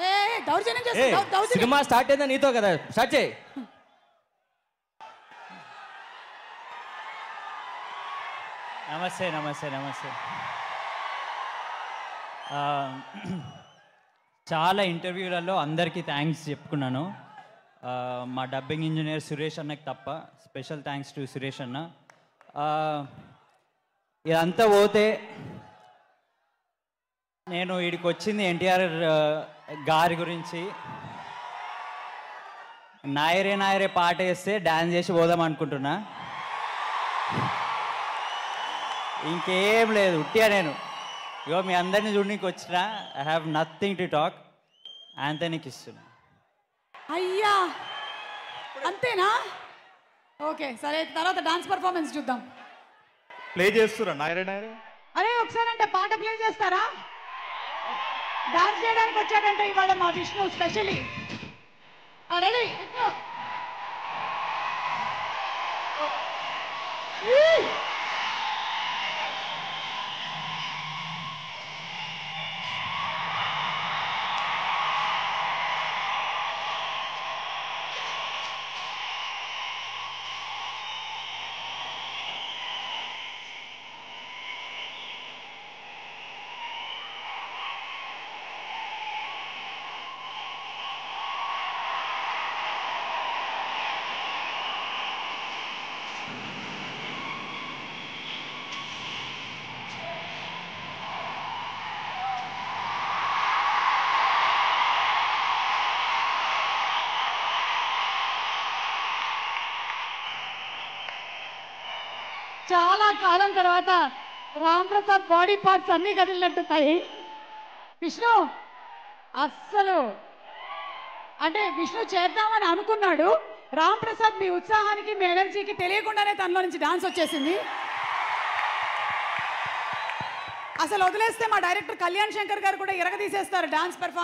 ఏ దౌర్జన్యం ఏ చేస్తా దౌర్జన్యం సినిమా స్టార్ట్ అయిందా నీతో కదా, స్టార్ట్ చేయి. నమస్తే నమస్తే నమస్తే. చాలా ఇంటర్వ్యూలలో అందరికీ థ్యాంక్స్ చెప్పుకున్నాను. మా డబ్బింగ్ ఇంజనీర్ సురేష్ అన్నకి తప్ప స్పెషల్ థ్యాంక్స్ టు సురేష్ అన్న. ఇదంతా పోతే నేను వీడికి వచ్చింది ఎన్టీఆర్ గారి గురించి. నాయరే నాయరే పాట వేస్తే డ్యాన్స్ చేసి పోదాం అనుకుంటున్నా. ఇంకేం లేదు, ఉట్టిగా నేను ఇగో మీ అందరినీ చూడడానికి వచ్చిన. I have nothing to talk. ఆంథనీకి ఇస్తున్నా. అయ్యా అంతేనా? ఓకే సరే, తర్వాత డాన్స్ పర్ఫార్మెన్స్ చూద్దాం. ప్లే చేస్తురా నాయరే నాయరే. అరే ఒకసారి అంటే పాట ప్లే చేస్తారా? డాన్స్ చేయడానికి వచ్చాడంటే ఇవాళ మా విష్ణు స్పెషలీ. రెడీ? చాలా కాలం తర్వాత రామ్ ప్రసాద్ బాడీ పార్ట్స్ అన్నీ కదిలినట్టున్నాయి. విష్ణు అస్సలు అంటే విష్ణు చేద్దామని అనుకున్నాడు. రామ్ ప్రసాద్ మీ ఉత్సాహానికి మీ ఎనర్జీకి తెలియకుండానే తనలో నుంచి డాన్స్ వచ్చేసింది. అసలు వదిలేస్తే మా డైరెక్టర్ కళ్యాణ్ శంకర్ గారు కూడా ఇరగదీసేస్తారు డాన్స్ పెర్ఫార్మెన్స్.